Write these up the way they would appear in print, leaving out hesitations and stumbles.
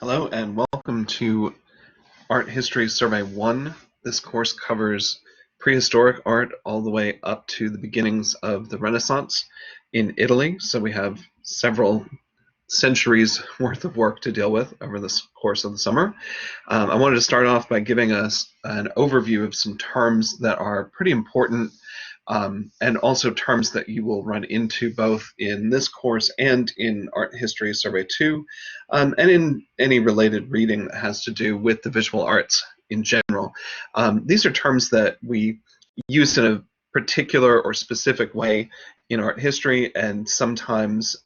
Hello and welcome to Art History Survey 1. This course covers prehistoric art all the way up to the beginnings of the Renaissance in Italy. So we have several centuries worth of work to deal with over this course of the summer. I wanted to start off by giving us an overview of some terms that are pretty important and also terms that you will run into both in this course and in Art History Survey 2, and in any related reading that has to do with the visual arts in general. These are terms that we use in a particular or specific way in art history, and sometimes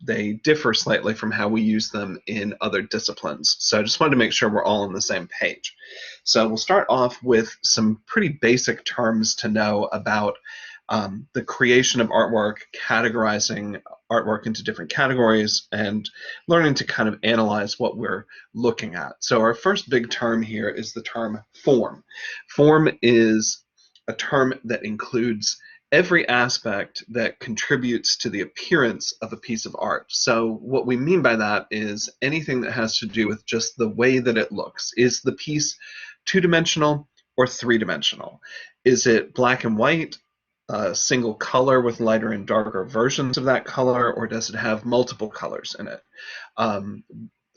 they differ slightly from how we use them in other disciplines. So I just wanted to make sure we're all on the same page. So we'll start off with some pretty basic terms to know about the creation of artwork, categorizing artwork into different categories, and learning to kind of analyze what we're looking at. So our first big term here is the term form. Form is a term that includes every aspect that contributes to the appearance of a piece of art. So what we mean by that is anything that has to do with just the way that it looks. Is the piece two-dimensional or three-dimensional? Is it black and white, a single color with lighter and darker versions of that color, or does it have multiple colors in it?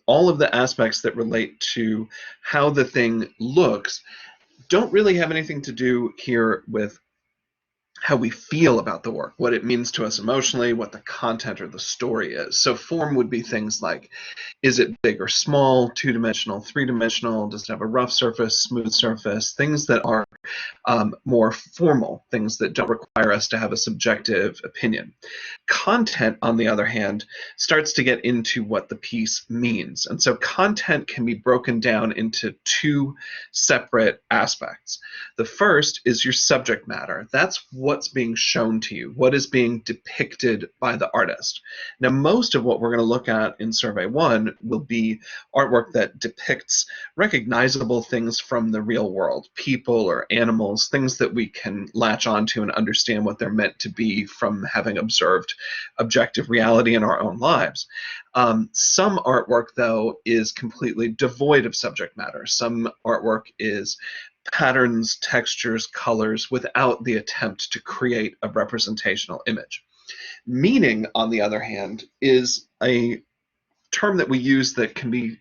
All of the aspects that relate to how the thing looks don't really have anything to do here with how we feel about the work, what it means to us emotionally, what the content or the story is. So form would be things like, is it big or small, two-dimensional, three-dimensional, does it have a rough surface, smooth surface, things that are more formal, things that don't require us to have a subjective opinion. Content, on the other hand, starts to get into what the piece means. And so content can be broken down into two separate aspects. The first is your subject matter. That's what's being shown to you, what is being depicted by the artist. Now, most of what we're going to look at in Survey 1 will be artwork that depicts recognizable things from the real world, people or animals, things that we can latch onto and understand what they're meant to be from having observed objective reality in our own lives. Some artwork, though, is completely devoid of subject matter. Some artwork is patterns, textures, colors, without the attempt to create a representational image. Meaning, on the other hand, is a term that we use that can be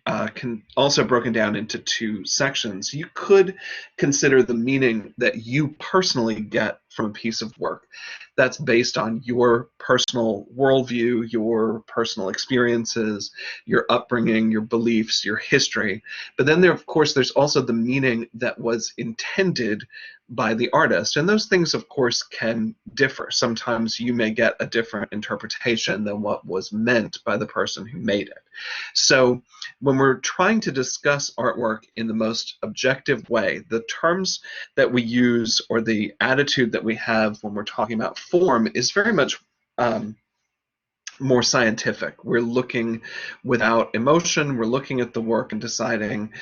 also broken down into two sections. You could consider the meaning that you personally get from a piece of work that's based on your personal worldview, your personal experiences, your upbringing, your beliefs, your history. But then of course, there's also the meaning that was intended by the artist. And those things, of course, can differ. Sometimes you may get a different interpretation than what was meant by the person who made it. So when we're trying to discuss artwork in the most objective way, the terms that we use or the attitude that we have when we're talking about form is very much more scientific. We're looking without emotion. We're looking at the work and deciding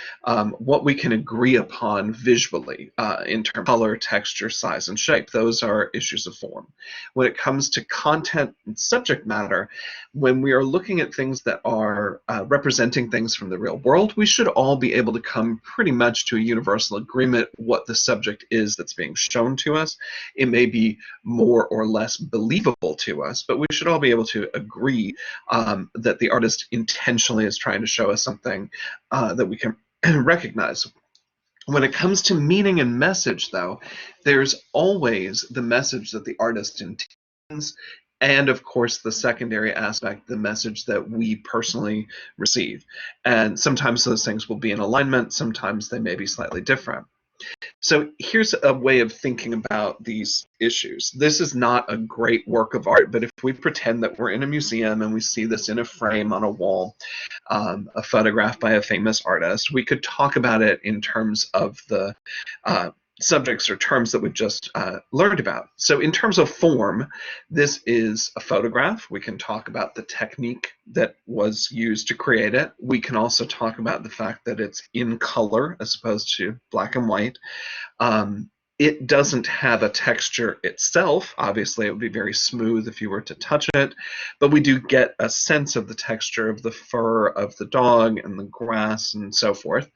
what we can agree upon visually in terms of color, texture, size, and shape. Those are issues of form. When it comes to content and subject matter, when we are looking at things that are representing things from the real world, we should all be able to come pretty much to a universal agreement what the subject is that's being shown to us. It may be more or less believable to us, but we should all be able to agree that the artist intentionally is trying to show us something that we can recognize. When it comes to meaning and message, though, there's always the message that the artist intends, and of course the secondary aspect, the message that we personally receive. And sometimes those things will be in alignment, sometimes they may be slightly different. So here's a way of thinking about these issues. This is not a great work of art, but if we pretend that we're in a museum and we see this in a frame on a wall, a photograph by a famous artist, we could talk about it in terms of the subjects or terms that we just learned about. So in terms of form, this is a photograph. We can talk about the technique that was used to create it. We can also talk about the fact that it's in color as opposed to black and white. It doesn't have a texture itself. Obviously, it would be very smooth if you were to touch it, but we do get a sense of the texture of the fur of the dog and the grass and so forth.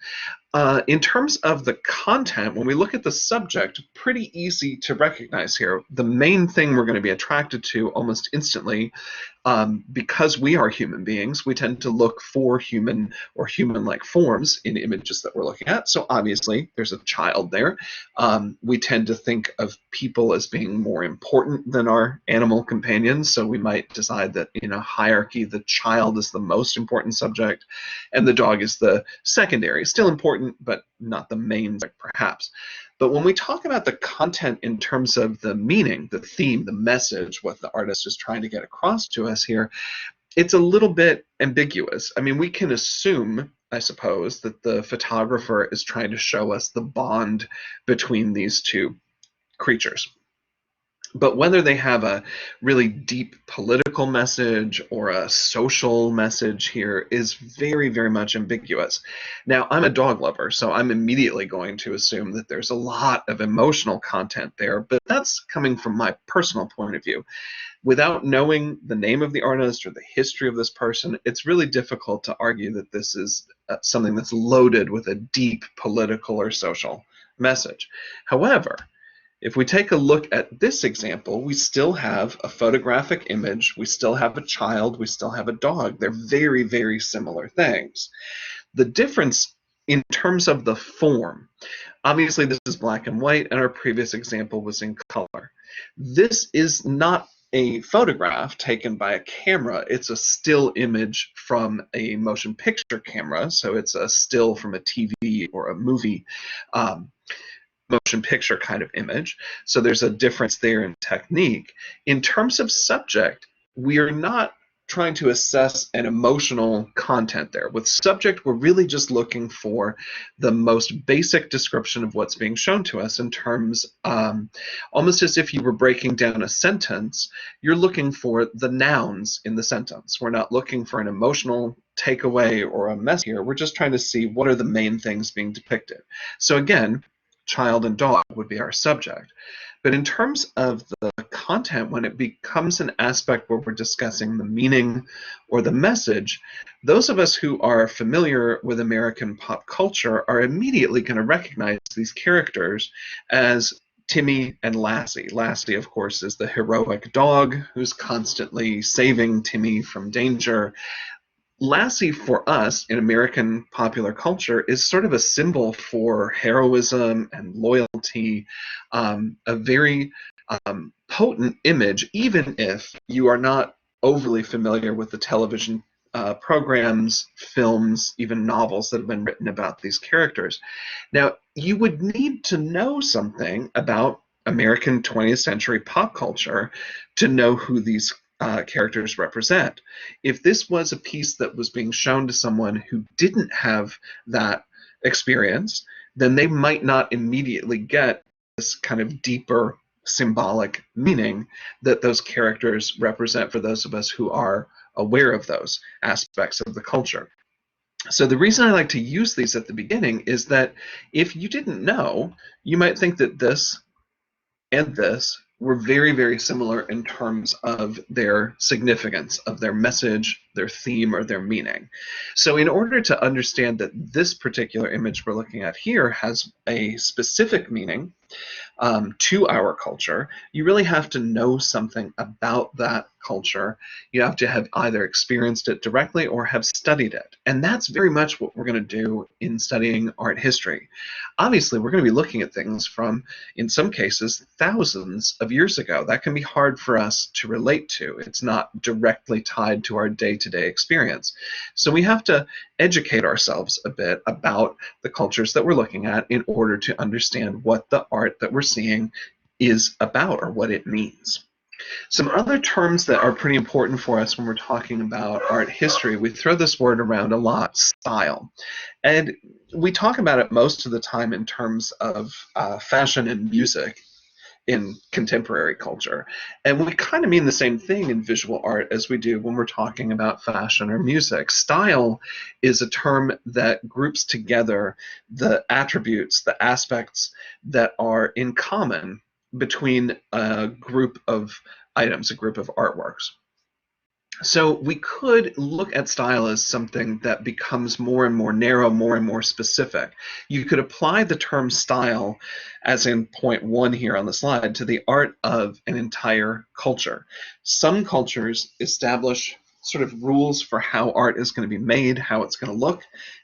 In terms of the content, when we look at the subject, pretty easy to recognize here. The main thing we're going to be attracted to almost instantly, because we are human beings, we tend to look for human or human-like forms in images that we're looking at. So obviously, there's a child there. We tend to think of people as being more important than our animal companions. So we might decide that in a hierarchy, the child is the most important subject, and the dog is the secondary. Still important, but not the main, perhaps. But when we talk about the content in terms of the meaning, the theme, the message, what the artist is trying to get across to us here, it's a little bit ambiguous. I mean, we can assume, I suppose, that the photographer is trying to show us the bond between these two creatures. But whether they have a really deep political message or a social message here is very, very much ambiguous. Now, I'm a dog lover, so I'm immediately going to assume that there's a lot of emotional content there, but that's coming from my personal point of view. Without knowing the name of the artist or the history of this person, it's really difficult to argue that this is something that's loaded with a deep political or social message. However, if we take a look at this example, we still have a photographic image, we still have a child, we still have a dog. They're very, very similar things. The difference in terms of the form, obviously this is black and white, and our previous example was in color. This is not a photograph taken by a camera. It's a still image from a motion picture camera, so it's a still from a TV or a movie motion picture kind of image. So there's a difference there in technique. In terms of subject, we are not trying to assess an emotional content there. With subject, we're really just looking for the most basic description of what's being shown to us in terms, almost as if you were breaking down a sentence, you're looking for the nouns in the sentence. We're not looking for an emotional takeaway or a message here. We're just trying to see what are the main things being depicted. So again, child and dog would be our subject. But in terms of the content, when it becomes an aspect where we're discussing the meaning or the message, those of us who are familiar with American pop culture are immediately going to recognize these characters as Timmy and Lassie. Lassie, of course, is the heroic dog who's constantly saving Timmy from danger. Lassie, for us in American popular culture, is sort of a symbol for heroism and loyalty, a very potent image, even if you are not overly familiar with the television programs, films, even novels that have been written about these characters. Now, you would need to know something about American 20th century pop culture to know who these characters represent. If this was a piece that was being shown to someone who didn't have that experience, then they might not immediately get this kind of deeper symbolic meaning that those characters represent for those of us who are aware of those aspects of the culture. So the reason I like to use these at the beginning is that if you didn't know, you might think that this and this were very, very similar in terms of their significance, of their message, their theme, or their meaning. So in order to understand that this particular image we're looking at here has a specific meaning to our culture, you really have to know something about that culture. You have to have either experienced it directly or have studied it. And that's very much what we're going to do in studying art history. Obviously, we're going to be looking at things from, in some cases, thousands of years ago. That can be hard for us to relate to. It's not directly tied to our day-to-day experience. So we have to educate ourselves a bit about the cultures that we're looking at in order to understand what the art that we're seeing is about or what it means. Some other terms that are pretty important for us when we're talking about art history, we throw this word around a lot, style. And we talk about it most of the time in terms of fashion and music. in contemporary culture. And we kind of mean the same thing in visual art as we do when we're talking about fashion or music. Style is a term that groups together the attributes, the aspects that are in common between a group of items, a group of artworks. So we could look at style as something that becomes more and more narrow, more and more specific. You could apply the term style, as in point 1 here on the slide, to the art of an entire culture. Some cultures establish sort of rules for how art is going to be made, how it's going to look,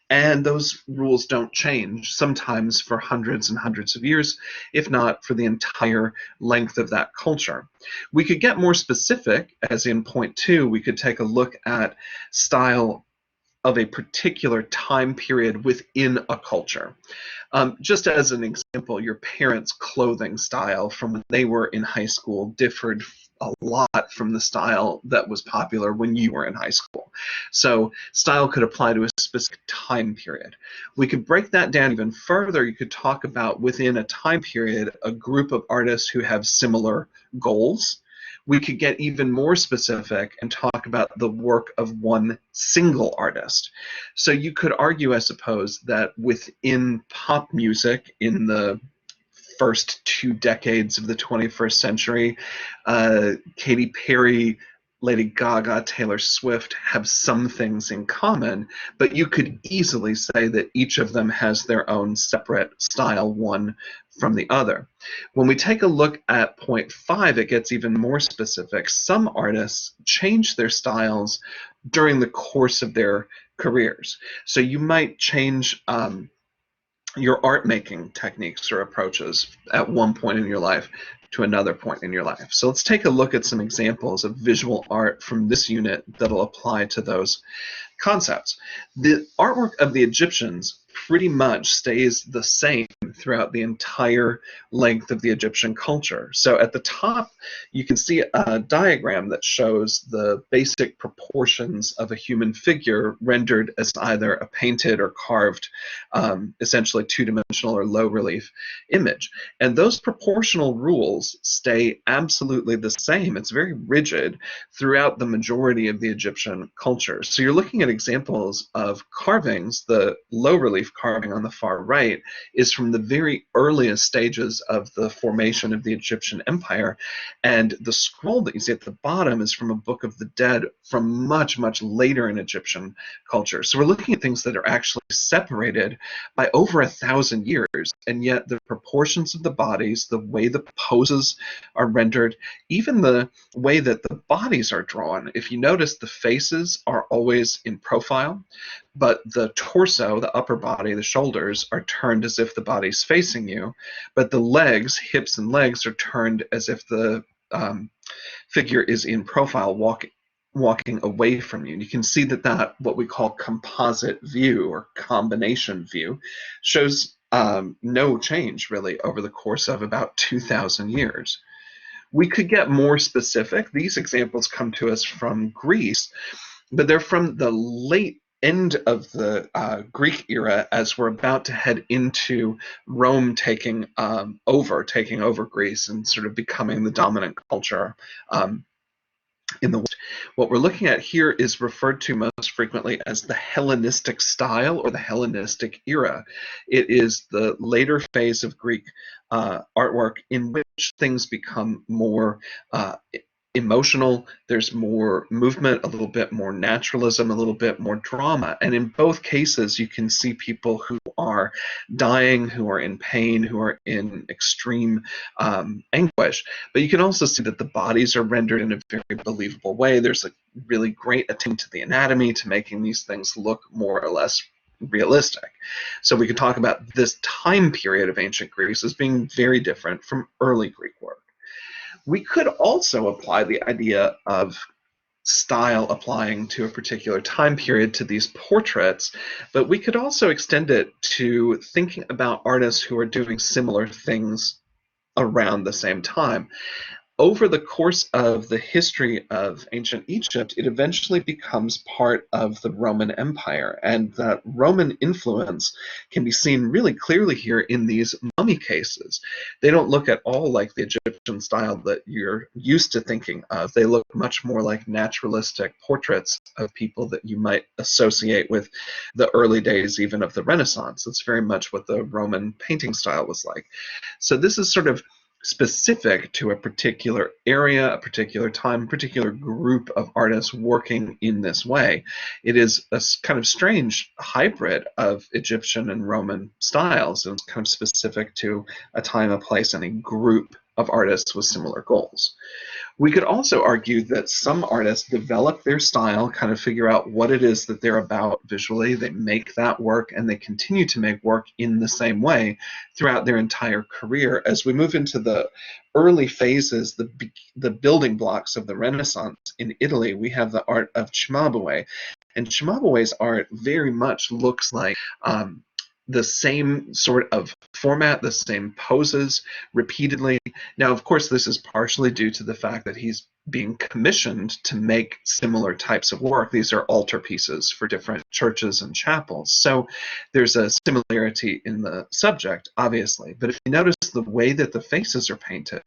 and those rules don't change, sometimes for hundreds and hundreds of years, if not for the entire length of that culture. We could get more specific, as in point 2, we could take a look at style of a particular time period within a culture. Just as an example, your parents' clothing style from when they were in high school differed a lot from the style that was popular when you were in high school. So style could apply to a specific time period. We could break that down even further. You could talk about within a time period a group of artists who have similar goals. We could get even more specific and talk about the work of one single artist. So you could argue, I suppose, that within pop music in the first 2 decades of the 21st century, Katy Perry, Lady Gaga, Taylor Swift have some things in common, but you could easily say that each of them has their own separate style, one from the other. When we take a look at point 5, it gets even more specific. Some artists change their styles during the course of their careers. So you might change your art making techniques or approaches at one point in your life to another point in your life. So let's take a look at some examples of visual art from this unit that'll apply to those concepts. The artwork of the Egyptians pretty much stays the same throughout the entire length of the Egyptian culture. So at the top, you can see a diagram that shows the basic proportions of a human figure rendered as either a painted or carved, essentially two-dimensional or low relief image. And those proportional rules stay absolutely the same. It's very rigid throughout the majority of the Egyptian culture. So you're looking at examples of carvings. The low relief carving on the far right is from the very earliest stages of the formation of the Egyptian Empire, and the scroll that you see at the bottom is from a Book of the Dead from much, much later in Egyptian culture. So we're looking at things that are actually separated by over 1,000 years, and yet the proportions of the bodies, the way the poses are rendered, even the way that the bodies are drawn. If you notice, the faces are always in profile, but the torso, the upper body, the shoulders are turned as if the body's facing you, but the legs, hips and legs, are turned as if the figure is in profile, walking away from you. And you can see that what we call composite view or combination view shows no change really over the course of about 2,000 years. We could get more specific. These examples come to us from Greece, but they're from the late end of the Greek era as we're about to head into Rome taking over Greece and sort of becoming the dominant culture in the West. What we're looking at here is referred to most frequently as the Hellenistic style or the Hellenistic era. It is the later phase of Greek artwork in which things become more emotional, there's more movement, a little bit more naturalism, a little bit more drama. And in both cases, you can see people who are dying, who are in pain, who are in extreme anguish. But you can also see that the bodies are rendered in a very believable way. There's a really great attention to the anatomy, to making these things look more or less realistic. So we can talk about this time period of ancient Greece as being very different from early Greek work. We could also apply the idea of style applying to a particular time period to these portraits, but we could also extend it to thinking about artists who are doing similar things around the same time. over the course of the history of ancient Egypt, it eventually becomes part of the Roman Empire. And that Roman influence can be seen really clearly here in these mummy cases. They don't look at all like the Egyptian style that you're used to thinking of. They look much more like naturalistic portraits of people that you might associate with the early days even of the Renaissance. It's very much what the Roman painting style was like. So this is sort of specific to a particular area, a particular time, a particular group of artists working in this way. It is a kind of strange hybrid of Egyptian and Roman styles, and it's kind of specific to a time, a place, and a group of artists with similar goals. We could also argue that some artists develop their style, kind of figure out what it is that they're about visually, they make that work, and they continue to make work in the same way throughout their entire career. As we move into the early phases, the building blocks of the Renaissance in Italy, we have the art of Cimabue. And Cimabue's art very much looks like the same sort of format, the same poses repeatedly. Now, of course, this is partially due to the fact that he's being commissioned to make similar types of work. These are altarpieces for different churches and chapels. So there's a similarity in the subject, obviously. But if you notice the way that the faces are painted,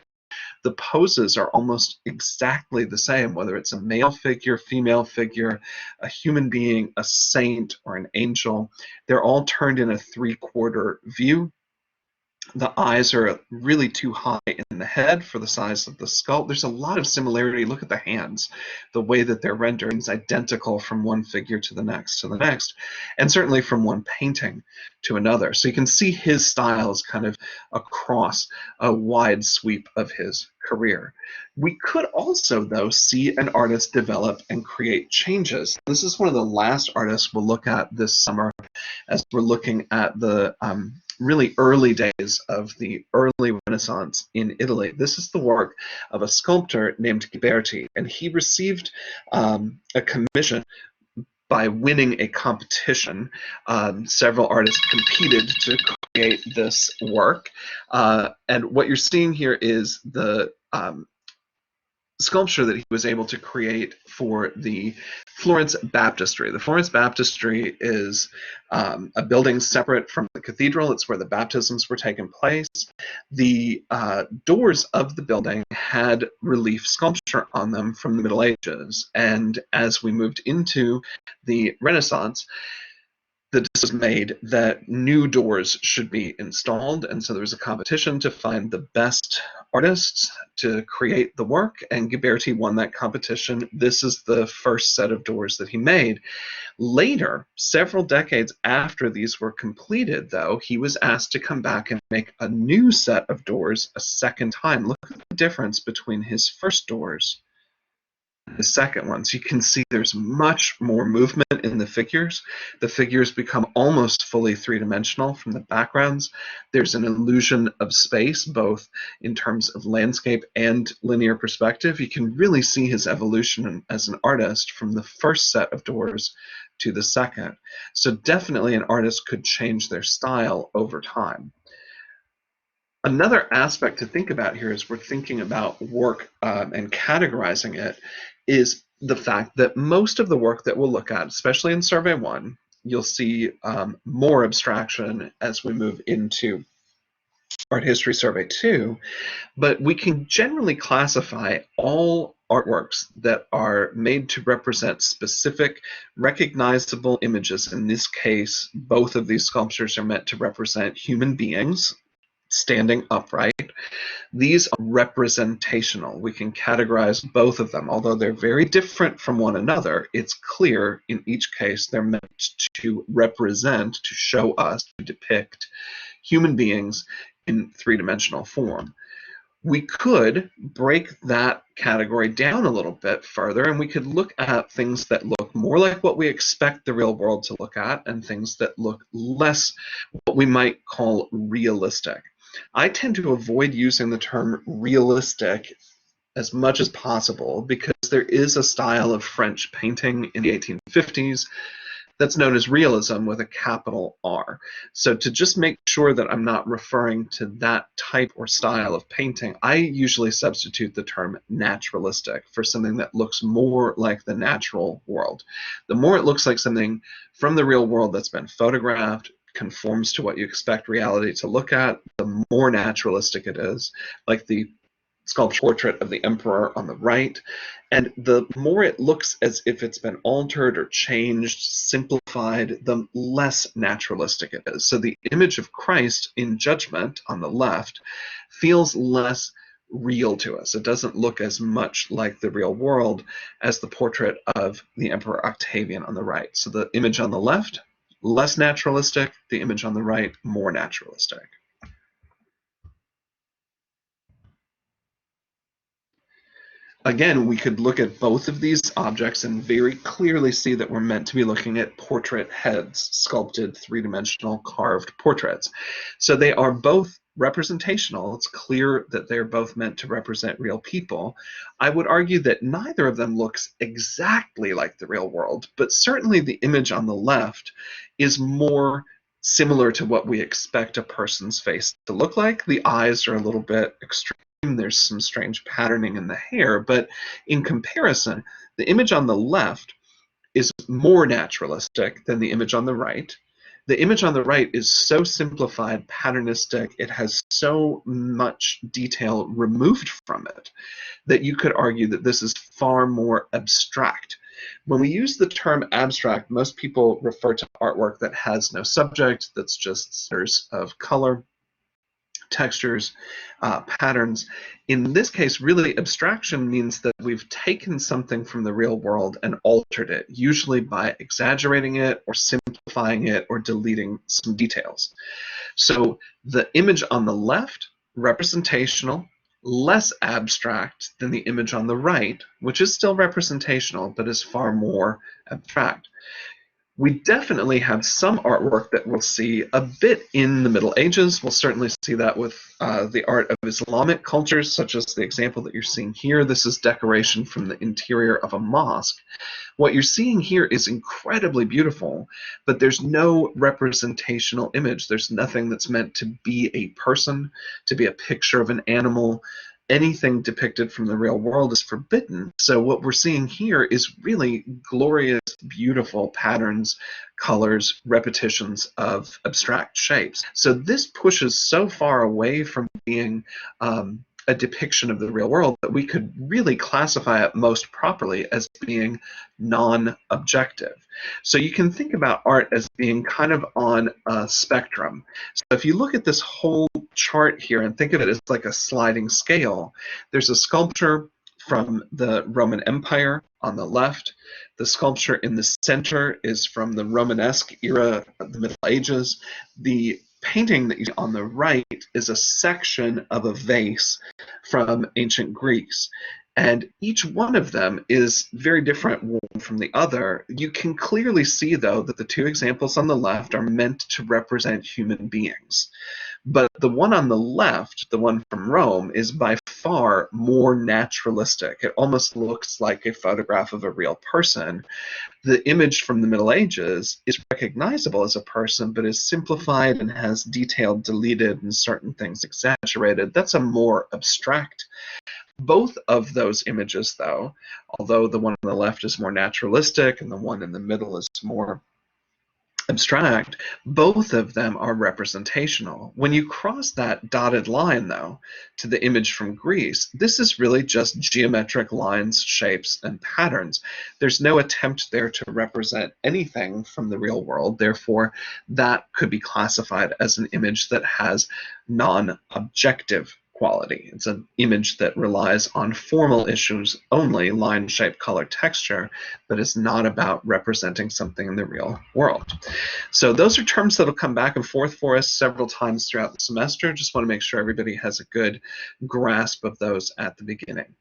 the poses are almost exactly the same, whether it's a male figure, female figure, a human being, a saint, or an angel. They're all turned in a three-quarter view. The eyes are really too high in the head for the size of the skull. There's a lot of similarity. Look at the hands. The way that they're rendered is identical from one figure to the next, and certainly from one painting to another. So you can see his styles kind of across a wide sweep of his career. We could also, though, see an artist develop and create changes. This is one of the last artists we'll look at this summer as we're looking at the really early days of the early Renaissance in Italy. This is the work of a sculptor named Ghiberti, and he received a commission by winning a competition. Several artists competed to create this work, and what you're seeing here is the sculpture that he was able to create for the Florence Baptistry. The Florence Baptistry is a building separate from the cathedral. It's where the baptisms were taking place. The doors of the building had relief sculpture on them from the Middle Ages, and as we moved into the Renaissance, the decision was made that new doors should be installed, and so there was a competition to find the best artists to create the work, and Ghiberti won that competition. This is the first set of doors that he made. Later, several decades after these were completed, though, he was asked to come back and make a new set of doors a second time. Look at the difference between his first doors the second one. So you can see there's much more movement in the figures. The figures become almost fully three-dimensional from the backgrounds. There's an illusion of space, both in terms of landscape and linear perspective. You can really see his evolution as an artist from the first set of doors to the second. So definitely an artist could change their style over time. Another aspect to think about here as we're thinking about work and categorizing it is the fact that most of the work that we'll look at, especially in Survey 1, you'll see more abstraction as we move into Art History Survey 2, but we can generally classify all artworks that are made to represent specific recognizable images. In this case, both of these sculptures are meant to represent human beings standing upright. These are representational. We can categorize both of them. Although they're very different from one another, it's clear in each case they're meant to represent, to show us, to depict human beings in three-dimensional form. We could break that category down a little bit further, and we could look at things that look more like what we expect the real world to look at, and things that look less what we might call realistic. I tend to avoid using the term realistic as much as possible because there is a style of French painting in the 1850s That's known as realism with a capital R. So to just make sure that I'm not referring to that type or style of painting, I usually substitute the term naturalistic for something that looks more like the natural world. The more it looks like something from the real world that's been photographed, conforms to what you expect reality to look at, the more naturalistic it is, like the sculpture portrait of the emperor on the right. And the more it looks as if it's been altered or changed, simplified, the less naturalistic it is. So the image of Christ in Judgment on the left feels less real to us. It doesn't look as much like the real world as the portrait of the Emperor Octavian on the right. So the image on the left, less naturalistic, the image on the right, more naturalistic. Again, we could look at both of these objects and very clearly see that we're meant to be looking at portrait heads, sculpted, three-dimensional, carved portraits. So they are both representational. It's clear that they're both meant to represent real people. I would argue that neither of them looks exactly like the real world, but certainly the image on the left is more similar to what we expect a person's face to look like. The eyes are a little bit extreme. There's some strange patterning in the hair, but in comparison, the image on the left is more naturalistic than the image on the right. The image on the right is so simplified, patternistic, it has so much detail removed from it that you could argue that this is far more abstract. When we use the term abstract, most people refer to artwork that has no subject, that's just smears of color, textures, patterns. In this case, really, abstraction means that we've taken something from the real world and altered it, usually by exaggerating it or simplifying it or deleting some details. So the image on the left, representational, less abstract than the image on the right, which is still representational but is far more abstract. We definitely have some artwork that we'll see a bit in the Middle Ages. We'll certainly see that with the art of Islamic cultures, such as the example that you're seeing here. This is decoration from the interior of a mosque. What you're seeing here is incredibly beautiful, but there's no representational image. There's nothing that's meant to be a person, to be a picture of an animal. Anything depicted from the real world is forbidden. So what we're seeing here is really glorious, beautiful patterns, colors, repetitions of abstract shapes. So this pushes so far away from being a depiction of the real world that we could really classify it most properly as being non-objective. So you can think about art as being kind of on a spectrum. So if you look at this whole chart here and think of it as like a sliding scale, there's a sculpture from the Roman Empire on the left. The sculpture in the center is from the Romanesque era of the Middle Ages. The painting that you see on the right is a section of a vase from ancient Greece. And each one of them is very different one from the other. You can clearly see, though, that the two examples on the left are meant to represent human beings. But the one on the left, the one from Rome, is by far more naturalistic. It almost looks like a photograph of a real person. The image from the Middle Ages is recognizable as a person, but is simplified and has detail deleted and certain things exaggerated. That's a more abstract. Both of those images, though, although the one on the left is more naturalistic and the one in the middle is more abstract, both of them are representational. When you cross that dotted line, though, to the image from Greece, this is really just geometric lines, shapes, and patterns. There's no attempt there to represent anything from the real world. Therefore, that could be classified as an image that has non-objective quality. It's an image that relies on formal issues only, line, shape, color, texture, but is not about representing something in the real world. So those are terms that will come back and forth for us several times throughout the semester. Just want to make sure everybody has a good grasp of those at the beginning.